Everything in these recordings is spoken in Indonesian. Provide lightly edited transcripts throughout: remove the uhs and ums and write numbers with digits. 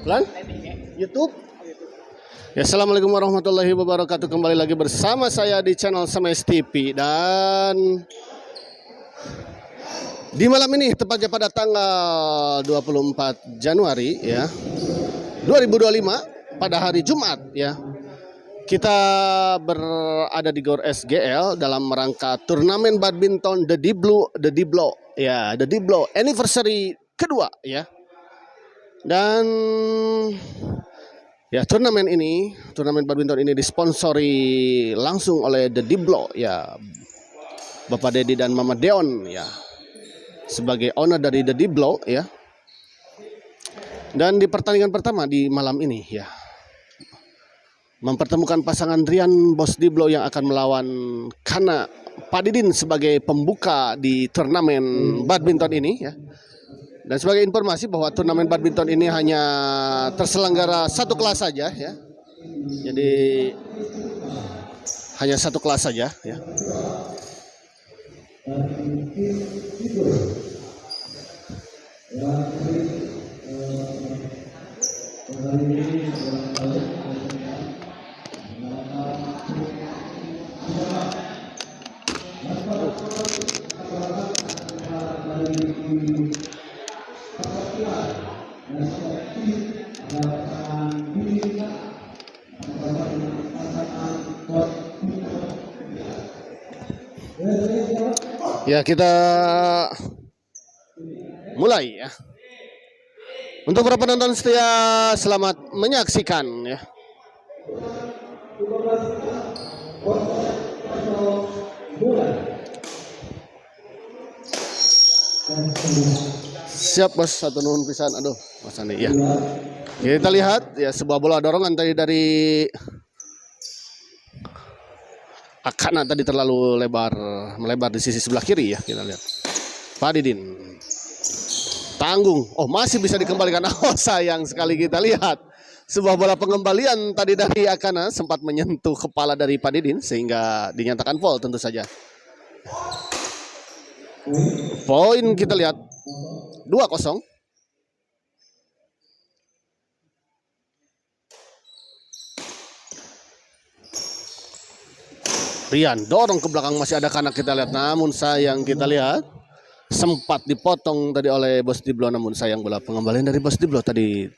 Pelan? YouTube. Ya, assalamualaikum warahmatullahi wabarakatuh. Kembali lagi bersama saya di channel Semes TV. Dan di malam ini, tepatnya pada tanggal 24 Januari ya 2025, pada hari Jumat ya, kita berada di GOR SGL dalam rangka turnamen badminton The Diblo ya, The Diblo anniversary kedua ya. Dan ya, turnamen badminton ini disponsori langsung oleh The Diblo ya, Bapak Dedi dan Mama Deon ya, sebagai owner dari The Diblo ya. Dan di pertandingan pertama di malam ini ya, mempertemukan pasangan Rian Bos Diblo yang akan melawan Kana Padidin sebagai pembuka di turnamen badminton ini ya. Dan sebagai informasi bahwa turnamen badminton ini hanya terselenggara satu kelas saja ya. Jadi hanya satu kelas saja ya. Ya, kita mulai ya. Untuk para penonton setia, selamat menyaksikan ya. Siap bos, satu nuhun pisan. Aduh, Mas Andi ya. Kita lihat ya, sebuah bola dorongan tadi dari Akana tadi terlalu melebar di sisi sebelah kiri ya. Kita lihat Padidin tanggung, oh masih bisa dikembalikan. Oh sayang sekali, kita lihat sebuah bola pengembalian tadi dari Akana sempat menyentuh kepala dari Padidin sehingga dinyatakan foul tentu saja. Poin kita lihat 2-0. Rian dorong ke belakang, masih ada Kana kita lihat, namun sayang kita lihat sempat dipotong tadi oleh Bos Diblo, namun sayang bola pengembalian dari Bos Diblo tadi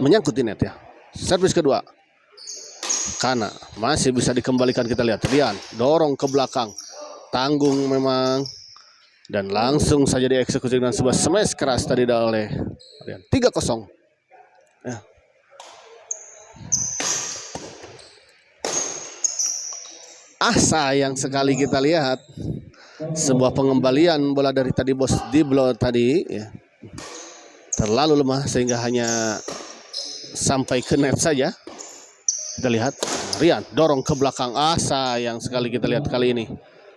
menyangkut di net ya. Servis kedua Kana masih bisa dikembalikan, kita lihat Rian dorong ke belakang, tanggung memang, dan langsung saja dieksekusi dengan sebuah smash keras tadi oleh Rian. 3-0 ya. Sayang sekali kita lihat sebuah pengembalian bola dari tadi Bos Diblo tadi ya, terlalu lemah sehingga hanya sampai ke net saja. Kita lihat Rian dorong ke belakang. Sayang sekali kita lihat kali ini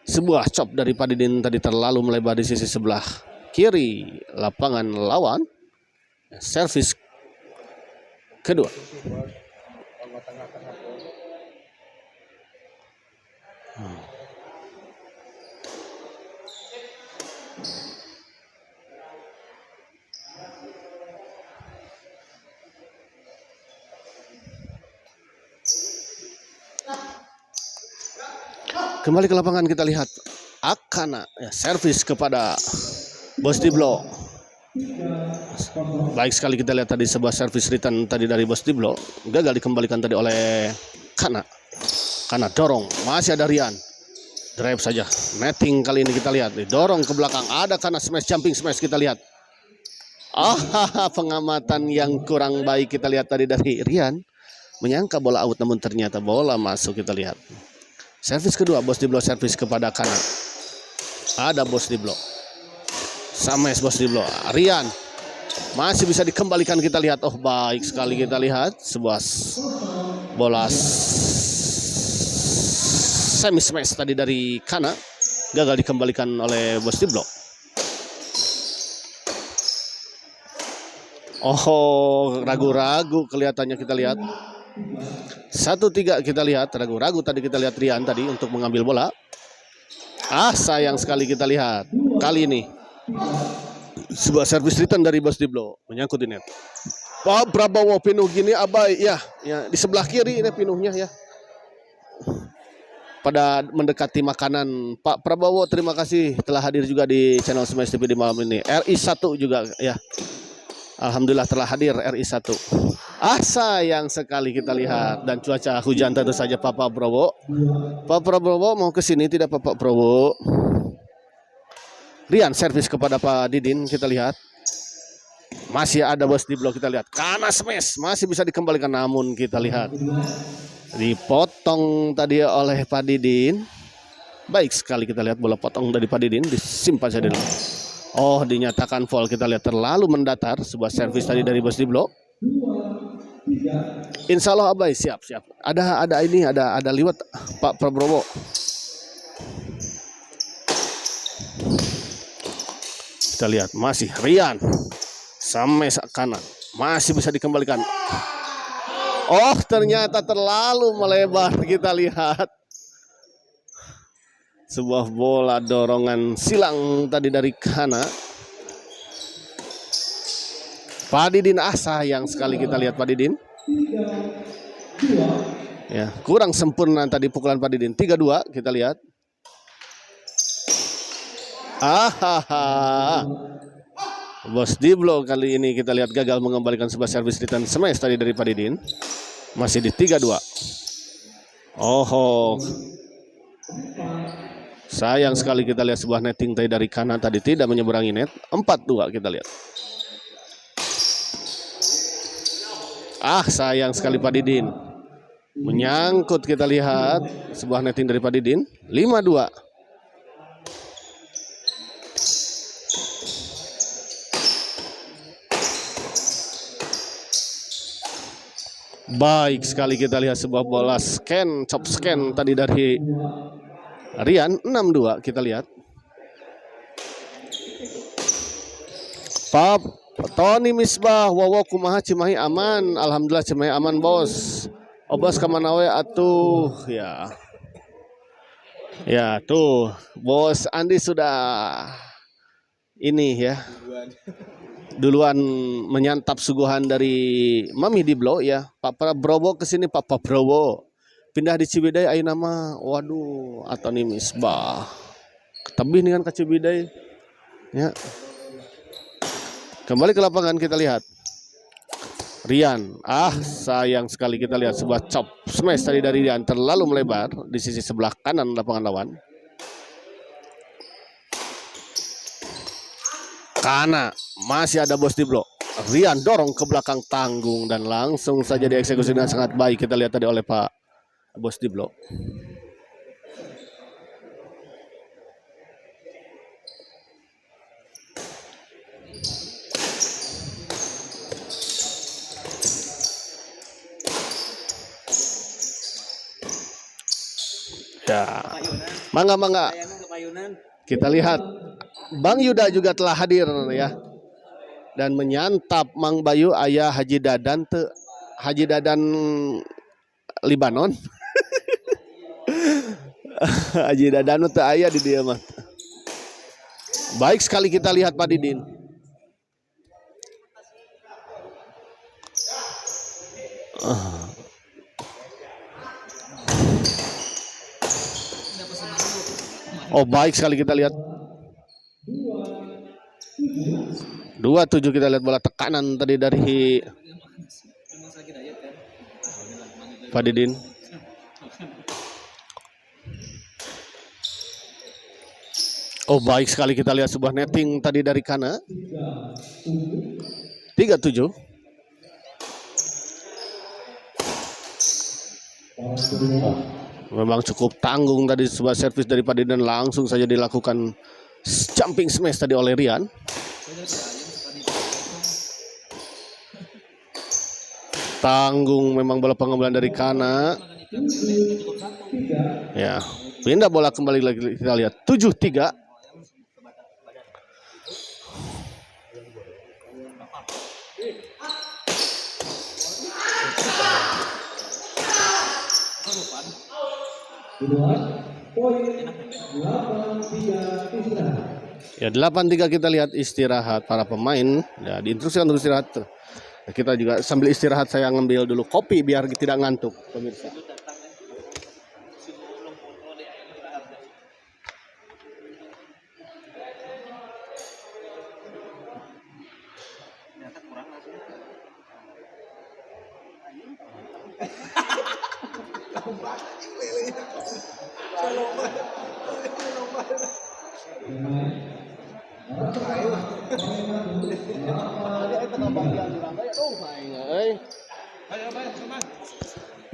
sebuah chop dari Padidin tadi terlalu melebar di sisi sebelah kiri lapangan lawan. Servis kedua. Kembali ke lapangan, kita lihat Akana ya, servis kepada Bos Diblo. Baik sekali kita lihat tadi sebuah servis return tadi dari Bos Diblo, gagal dikembalikan tadi oleh Kana. Kana dorong, masih ada Rian, drive saja, netting kali ini kita lihat, dorong ke belakang, ada Kana smash, jumping smash kita lihat. Pengamatan yang kurang baik kita lihat tadi dari Rian, menyangka bola out namun ternyata bola masuk. Kita lihat servis kedua Bos Diblo, servis kepada Kana, ada Bos Diblo, smash Bos Diblo. Rian masih bisa dikembalikan, kita lihat, oh baik sekali kita lihat sebuah bola semi smash tadi dari Kana, gagal dikembalikan oleh Bos Diblo. Oh, ragu-ragu kelihatannya kita lihat. 1-3 kita lihat, ragu-ragu tadi kita lihat Rian tadi untuk mengambil bola. Sayang sekali kita lihat. Kali ini sebuah servis return dari Bos Diblo menyangkut di net. Pak Prabowo pinuh gini abai ya, di sebelah kiri ini pinuhnya ya. Pada mendekati makanan Pak Prabowo, terima kasih telah hadir juga di channel Smash TV di malam ini. RI1 juga ya. Alhamdulillah telah hadir RI1. Sayang sekali kita lihat dan cuaca hujan tentu saja Pak Prabowo. Pak Prabowo mau ke sini tidak Pak Prabowo? Rian servis kepada Pak Didin kita lihat. Masih ada Bos Diblo kita lihat. Karena smash masih bisa dikembalikan namun kita lihat dipotong tadi oleh Pak Didin. Baik sekali kita lihat bola potong dari Pak Didin disimpan saja dulu. Oh, dinyatakan foul kita lihat terlalu mendatar sebuah servis tadi dari Bos Diblo. Insya Allah abai siap. Ada liwat Pak Prabowo. Kita lihat masih Rian sampai kanan masih bisa dikembalikan. Oh, ternyata terlalu melebar kita lihat. Sebuah bola dorongan silang tadi dari Kana. Pak Didin sayang sekali kita lihat Pak Didin. Ya, kurang sempurna tadi pukulan Pak Didin. 3-2 kita lihat. Bos Diblo kali ini kita lihat gagal mengembalikan sebuah servis return smash tadi dari Pak Didin. Masih di 3-2. Sayang sekali kita lihat sebuah netting tadi dari kanan tadi tidak menyeberangi net. 4-2 kita lihat. Sayang sekali Pak Didin. Menyangkut kita lihat sebuah netting dari Pak Didin. 5-2. Baik sekali kita lihat sebuah bola chop scan tadi dari Rian. 6-2 kita lihat. Pak Tony Misbah, wawo kumaha Cimahi aman. Alhamdulillah Cimahi aman bos. Bos kemana we atuh ya. Ya tuh Bos Andi sudah ini ya. Duluan menyantap suguhan dari Mami Diblo ya. Pak Prabowo kesini Pak Prabowo. Pindah di Ciwidey ayo nama. Waduh, Tony Misbah. Ketebih nih kan ke Ciwidey. Ya. Kembali ke lapangan kita lihat. Rian. Sayang sekali kita lihat sebuah chop smash tadi dari Rian terlalu melebar di sisi sebelah kanan lapangan lawan. Karena masih ada Bos Diblo. Rian dorong ke belakang tanggung dan langsung saja dieksekusi dengan sangat baik kita lihat tadi oleh Pak Bos Diblo. Ya, mangga. Kita lihat Bang Yuda juga telah hadir ya. Dan menyantap Mang Bayu ayah Haji Dadan Libanon. Haji Dadan teu aya di dia mah. Baik sekali kita lihat Pak Didin. Baik sekali kita lihat. 2-7 kita lihat bola tekanan tadi dari Pak Didin. Baik sekali kita lihat sebuah netting tadi dari Kana. 3-7. Memang cukup tanggung tadi sebuah servis dari Pak Didin, langsung saja dilakukan jumping smash tadi oleh Rian. Tanggung memang bola pengambilan dari Kana. Ya, pindah bola kembali lagi kita lihat 7-3. Ya 8-3 kita lihat istirahat para pemain. Ya diinstruksikan untuk istirahat. Kita juga sambil istirahat saya ngambil dulu kopi biar tidak ngantuk pemirsa.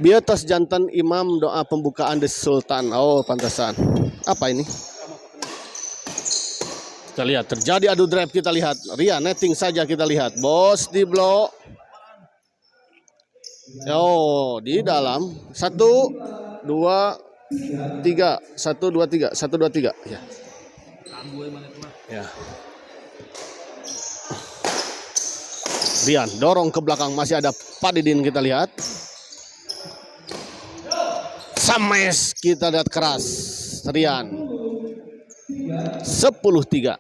Biotos jantan imam doa pembukaan The Sultan. Oh pantasan. Apa ini? Kita lihat terjadi adu drive, kita lihat Rian netting saja, kita lihat Bos di blok. Oh di dalam 1 2 3 1 2 3 1 2 3 ya. Ya. Rian dorong ke belakang, masih ada Padidin, kita lihat. Sames kita lihat keras Rian. 10-3.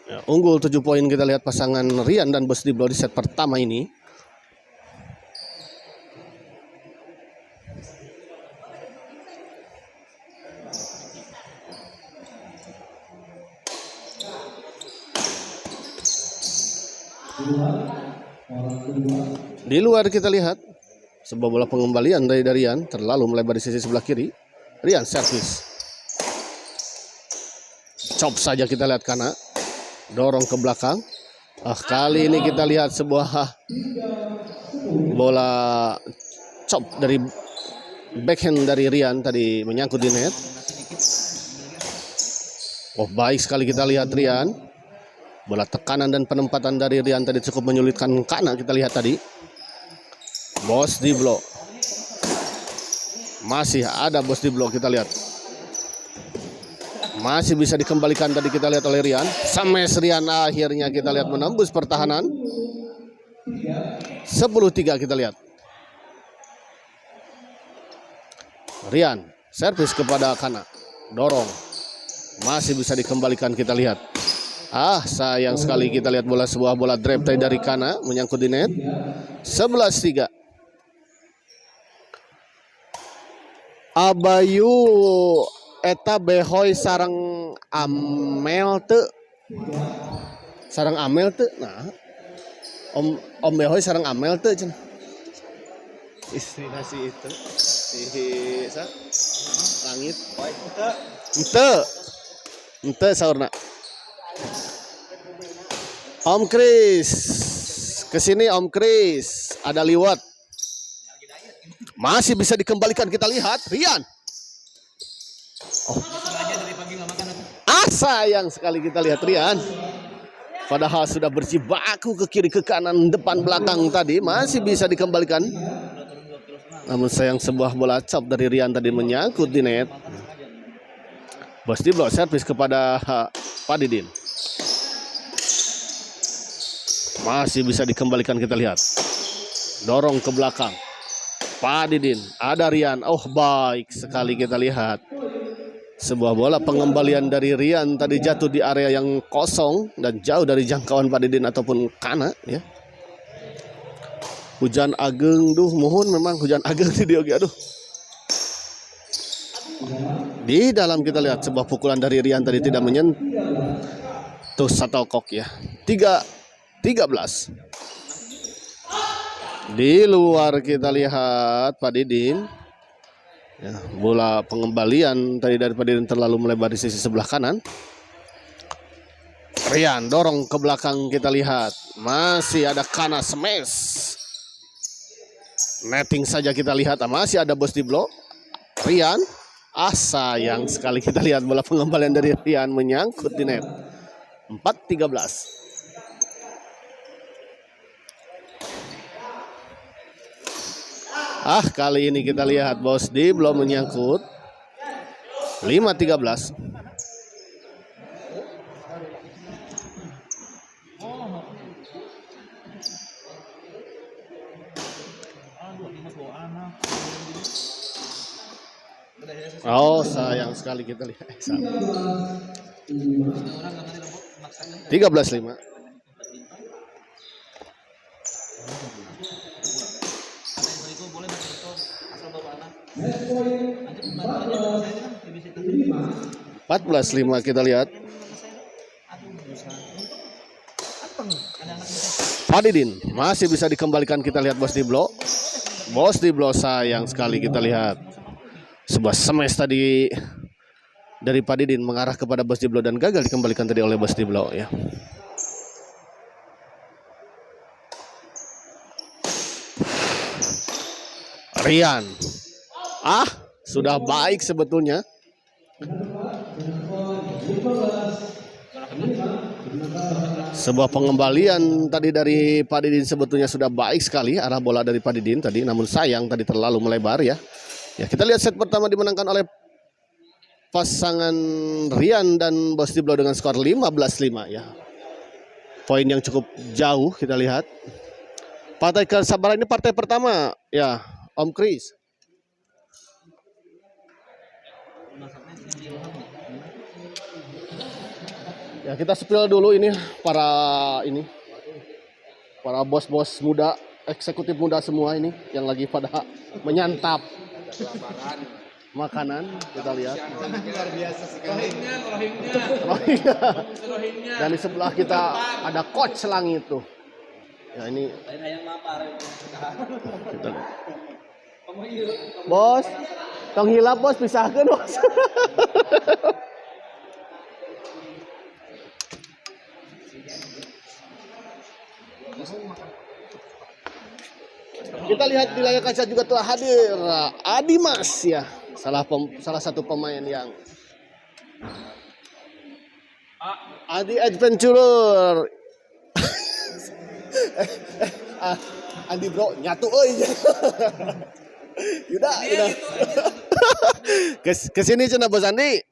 Ya, unggul 7 poin kita lihat pasangan Rian dan Bos Diblo di set pertama ini. Di luar kita lihat sebuah bola pengembalian dari Rian, terlalu melebar di sisi sebelah kiri. Rian servis. Chop saja kita lihat karena dorong ke belakang. Kali ini kita lihat sebuah bola chop dari backhand dari Rian tadi menyangkut di net. Oh baik sekali kita lihat Rian. Bola tekanan dan penempatan dari Rian tadi cukup menyulitkan Kana, kita lihat tadi. Bos di blok. Masih ada Bos di blok, kita lihat. Masih bisa dikembalikan tadi kita lihat oleh Rian. Sampai Rian akhirnya kita lihat menembus pertahanan. 10-3 kita lihat. Rian servis kepada Kana. Dorong. Masih bisa dikembalikan, kita lihat. Sayang sekali kita lihat sebuah bola drive tadi dari Kana menyangkut di net. 11-3. Abayu eta behoy sarang Amel teu. Sarang Amel teu. Nah. Om behoy sarang Amel teu cenah. Istri nasi itu. Langit. Ente saurna. Om Kris, kesini Om Kris, ada liwat. Masih bisa dikembalikan, kita lihat Rian. Sayang sekali kita lihat Rian. Padahal sudah berjibaku ke kiri ke kanan depan belakang tadi, masih bisa dikembalikan. Namun sayang sebuah bola chop dari Rian tadi menyangkut di net. Bos di blok servis kepada Padidin. Masih bisa dikembalikan, kita lihat. Dorong ke belakang. Padidin, ada Rian. Oh baik sekali kita lihat. Sebuah bola pengembalian dari Rian tadi jatuh di area yang kosong dan jauh dari jangkauan Padidin ataupun Kana ya. Hujan ageng, mohon memang hujan ageng di Diogi, aduh. Di dalam kita lihat sebuah pukulan dari Rian tadi tidak menyentuh shuttlecock ya. 13. Di luar kita lihat Padidin. Ya, bola pengembalian tadi dari Padidin terlalu melebar di sisi sebelah kanan. Rian dorong ke belakang, kita lihat. Masih ada Kana smash. Netting saja kita lihat. Masih ada Bos di blok. Rian. Sayang sekali kita lihat bola pengembalian dari Rian menyangkut di net. 4-13. Kali ini kita lihat Bos di belum menyangkut. 5-13. Oh, sayang sekali kita lihat. 13-5. Empat belas lima kita lihat. Fadidin masih bisa dikembalikan, kita lihat Bos Diblo. Bos Diblo sayang sekali kita lihat. Sebuah smash tadi dari Fadidin mengarah kepada Bos Diblo dan gagal dikembalikan tadi oleh Bos Diblo ya. Rian. Sudah baik sebetulnya. Sebuah pengembalian tadi dari Fadidin sebetulnya sudah baik sekali arah bola dari Fadidin tadi, namun sayang tadi terlalu melebar ya. Ya, kita lihat set pertama dimenangkan oleh pasangan Rian dan Bos Diblo dengan skor 15-5 ya. Poin yang cukup jauh kita lihat. Partai kesabaran ini partai pertama ya, Om Kris. Ya, kita spill dulu ini para bos-bos muda, eksekutif muda semua ini yang lagi pada menyantap makanan, kita lihat. Luar biasa sekali. Rohingya. Dan di sebelah kita ada coach Langit tuh. Ya ini. Kita lihat. Bos, tong hilap bos, pisahkan bos. Kita lihat di layar kaca juga telah hadir Adimas ya, salah satu pemain yang Adi Adventurer. Andi bro nyatu euy. Yuda. Kesini cenah Bos Andi.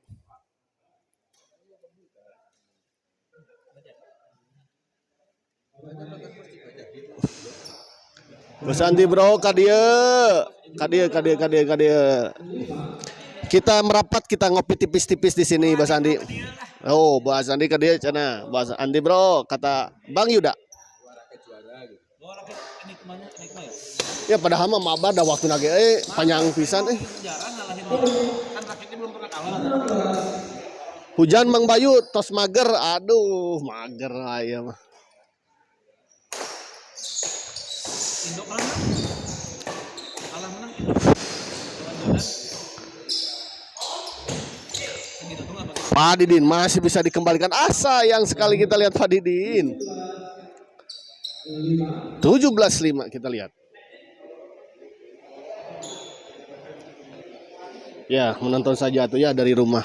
Bos Andi bro, kadia. Kita merapat, kita ngopi tipis-tipis di sini Bos Andi. Oh, Bos Andi kadia cenah. Bos Andi bro, kata Bang Yuda. Ya padahal mah mabar dah waktu nage panjang pisan Hujan Mang Bayu tos mager, aduh mager aya mah. Fadidin masih bisa dikembalikan. Sayang sekali kita lihat Fadidin. 17-5 kita lihat. Ya, menonton saja tuh ya dari rumah.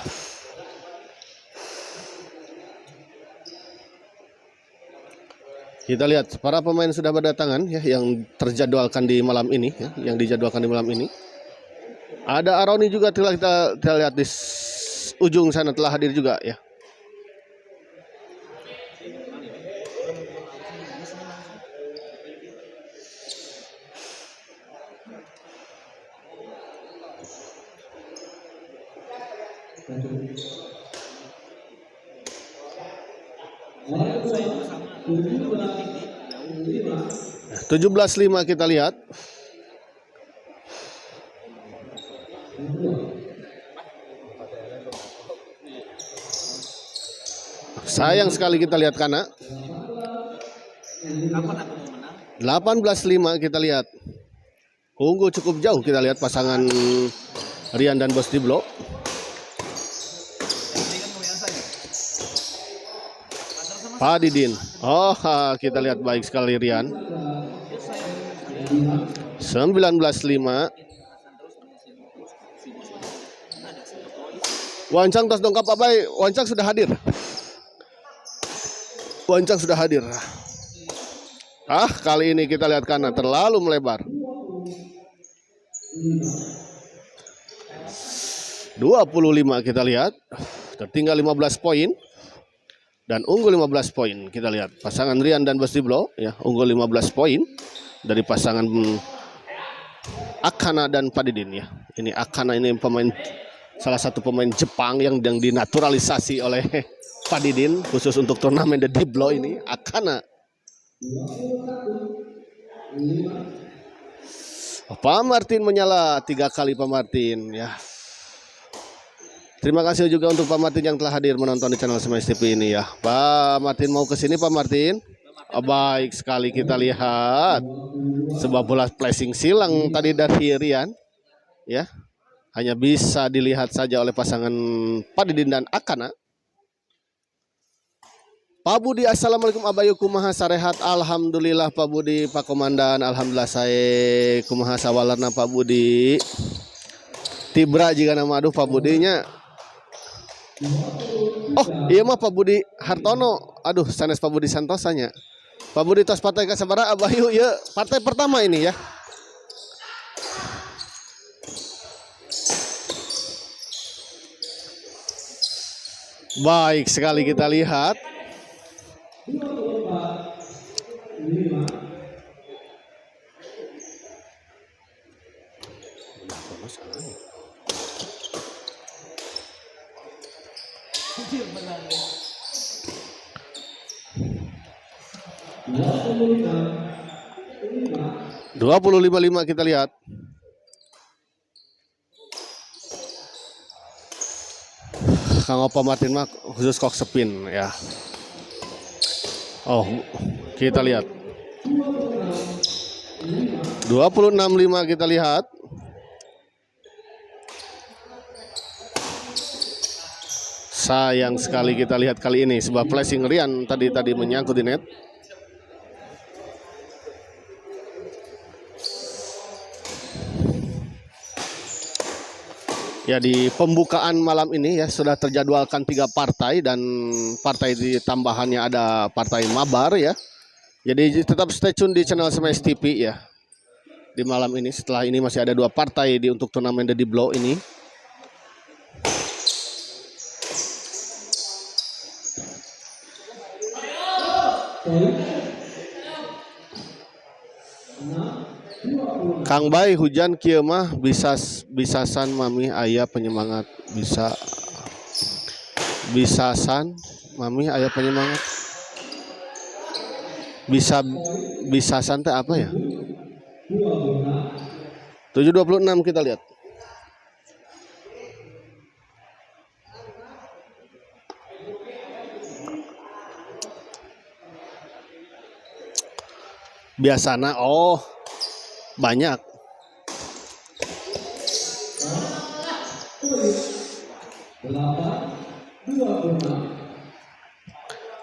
Kita lihat para pemain sudah berdatangan ya, yang terjadwalkan di malam ini ya, yang dijadwalkan di malam ini. Ada Aroni juga telah kita lihat di ujung sana telah hadir juga ya. Nah, 17-5 kita lihat. Sayang sekali kita lihat karena 18-5 kita lihat. Unggul cukup jauh kita lihat pasangan Rian dan Bos Diblo. Fadidin. Oh, kita lihat baik sekali Rian. 19-5. Wancang tos dongkap abai. Wancang sudah hadir. Wancang sudah hadir. Kali ini kita lihat karena terlalu melebar. 25 kita lihat. Tertinggal 15 poin. Dan unggul 15 poin. Kita lihat pasangan Rian dan Bos Diblo ya, unggul 15 poin dari pasangan Akana dan Padidin ya. Ini Akana ini salah satu pemain Jepang yang dinaturalisasi oleh Padidin khusus untuk turnamen The Deep Blow ini. Akana. Pak Martin menyala 3 kali Pak Martin ya. Terima kasih juga untuk Pak Martin yang telah hadir menonton di channel Smash TV ini ya. Pak Martin mau ke sini Pak Martin? Oh, baik sekali kita lihat sebuah bola flashing silang tadi dari Rian ya. Hanya bisa dilihat saja oleh pasangan Padidin dan Akana. Pak Budi, assalamualaikum abayu kumaha sarehat. Alhamdulillah Pak Budi, Pak Komandan, alhamdulillah saya kumaha sawalarna Pak Budi. Tibra jika nama aduh Pak Budinya. Oh iya mah Pak Budi Hartono. Aduh sanes Pak Budi Santosanya. Pak Budi tos partai kasabara abayu ya partai pertama ini ya. Baik sekali kita lihat. Dua puluh lima kita lihat. Kang Opa Martin mah khusus kok spin ya. Oh, kita lihat. 26-5 kita lihat. Sayang sekali kita lihat kali ini sebuah flashing Rian tadi menyangkut di net. Ya di pembukaan malam ini ya sudah terjadwalkan 3 partai dan partai di tambahannya ada partai mabar ya. Jadi tetap stay tune di channel Smash TV ya. Di malam ini setelah ini masih ada 2 partai untuk turnamen The Deep Blow ini. Kang Bay hujan kieu mah bisasan mami aya penyemangat bisasan mami aya penyemangat bisasan teh apa ya? 7.26 kita lihat. Biasana oh banyak.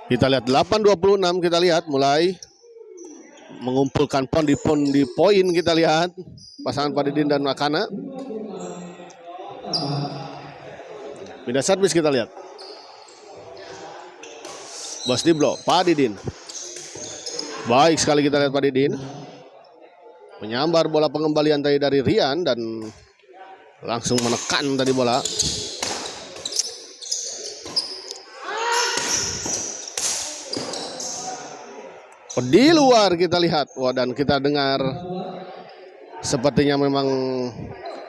Kita lihat 8.26 kita lihat mulai mengumpulkan pon di poin kita lihat pasangan Padidin dan Akana. Pindah servis kita lihat. Bos Deep Blow Padidin. Baik sekali kita lihat Padidin. Menyambar bola pengembalian tadi dari Rian dan langsung menekan tadi bola. Di luar kita lihat. Wah, dan kita dengar sepertinya memang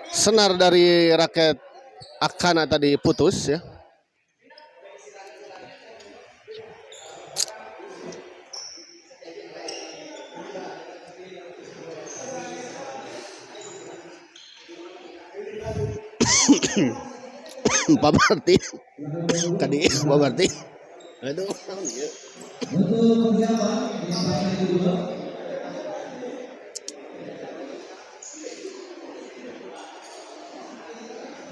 senar dari raket Akana tadi putus ya. Pak Martin tadi Pak Martin aduh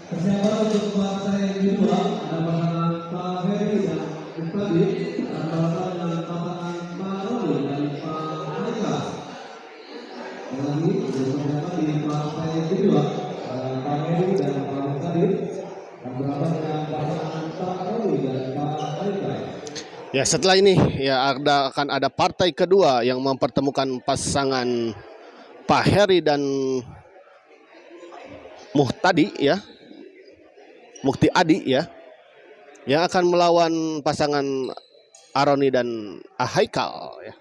persiapan untuk partai kedua ada Pak Heri dan Ustadi antara dengan pasangan Pak Roli dan Pak Haika. Lagi persiapan di partai kedua ada Pak Heri dan Pak Ustadi antara dengan pasangan Pak Roli dan Pak Haika. Ya setelah ini ya akan ada partai kedua yang mempertemukan pasangan Pak Heri dan Muhtadi ya. Mukti Adi ya. Yang akan melawan pasangan Aroni dan Haikal ya.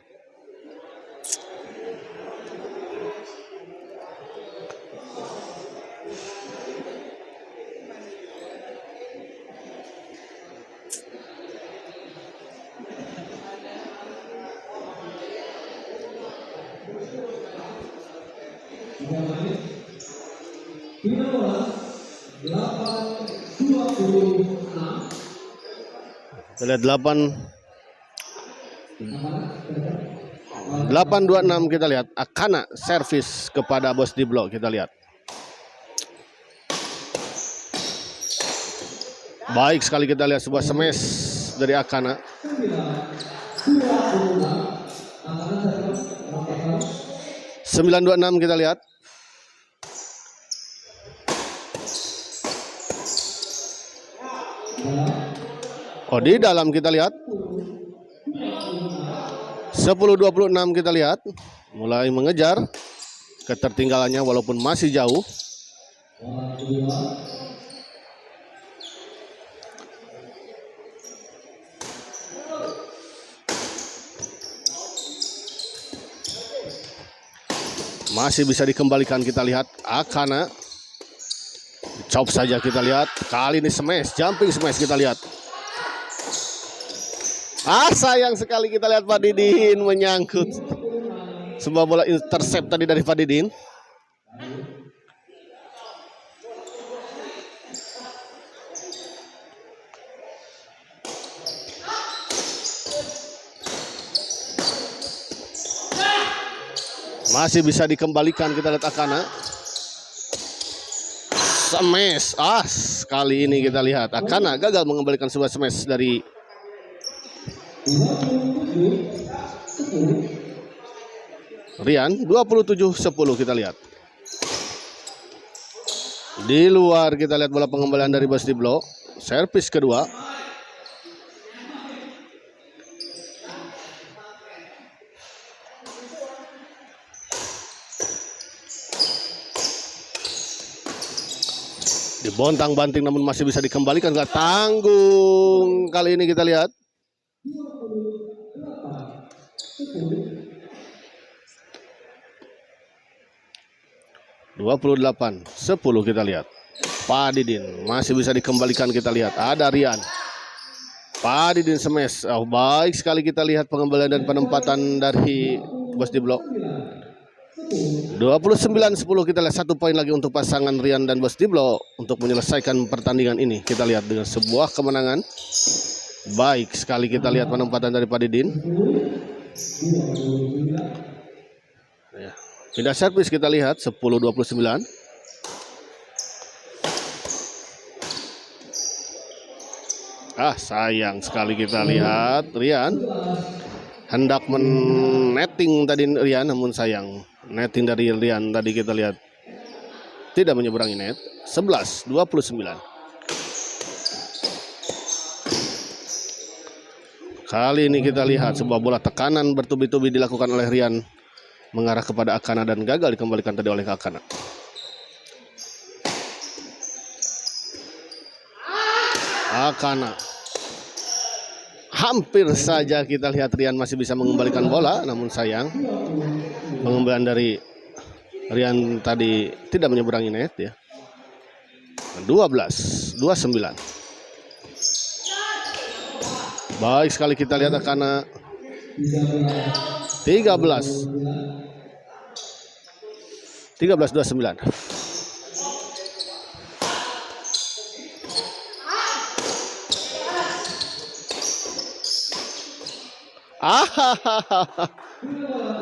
Final bola 8-26. Kita lihat 8-26 kita lihat. Akana servis kepada Bos Diblo, kita lihat. Baik sekali kita lihat sebuah smash dari Akana. 9-26 kita lihat. Oh, di dalam kita lihat. 10-26 kita lihat. Mulai mengejar ketertinggalannya walaupun masih jauh. Masih bisa dikembalikan, kita lihat Akana. Chop saja kita lihat. Kali ini smash, jumping smash kita lihat. Sayang sekali kita lihat Pak Didin menyangkut. Sebuah bola intercept tadi dari Pak Didin. Masih bisa dikembalikan, kita lihat Akana. Smash. Kali ini kita lihat Akana gagal mengembalikan sebuah smash dari Rian. 27-10 kita lihat. Di luar kita lihat bola pengembalian dari Bos Diblo. Servis kedua. Dibontang-banting namun masih bisa dikembalikan. Gak tanggung kali ini kita lihat. 28-10 kita lihat. Pak Didin masih bisa dikembalikan, kita lihat. Ada Rian. Pak Didin smash. Baik sekali kita lihat pengembalian dan penempatan dari Bos Diblo. 29-10 kita lihat. 1 poin lagi untuk pasangan Rian dan Bos Diblo untuk menyelesaikan pertandingan ini. Kita lihat dengan sebuah kemenangan. Baik sekali kita lihat penempatan dari Pak Didin. Ya. Pindah servis kita lihat 10-29. Sayang sekali kita lihat Rian hendak netting tadi Rian, namun sayang netting dari Rian tadi kita lihat tidak menyeberangi net. 11-29. Kali ini kita lihat sebuah bola tekanan bertubi-tubi dilakukan oleh Rian mengarah kepada Akana dan gagal dikembalikan tadi oleh Akana. Akana. Hampir saja kita lihat Rian masih bisa mengembalikan bola, namun sayang pengembalian dari Rian tadi tidak menyeberangi net ya. 12-29. Baik sekali kita lihat Akana. 13-29.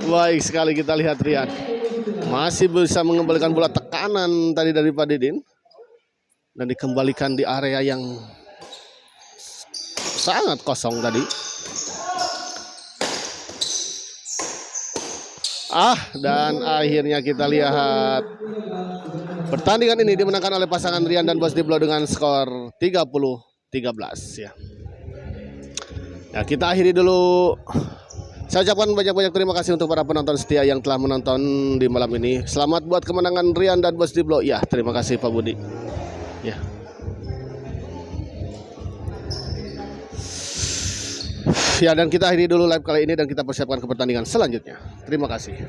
Baik sekali kita lihat Rian masih bisa mengembalikan bola tekanan tadi dari Pak Didin dan dikembalikan di area yang sangat kosong tadi. Dan akhirnya kita lihat pertandingan ini dimenangkan oleh pasangan Rian dan Bos Diblo dengan skor 30-13 ya. Ya, kita akhiri dulu. Saya ucapkan banyak-banyak terima kasih untuk para penonton setia yang telah menonton di malam ini. Selamat buat kemenangan Rian dan Bos Diblo. Ya, terima kasih Pak Budi. Ya. Ya, dan kita akhiri dulu live kali ini dan kita persiapkan ke pertandingan selanjutnya. Terima kasih.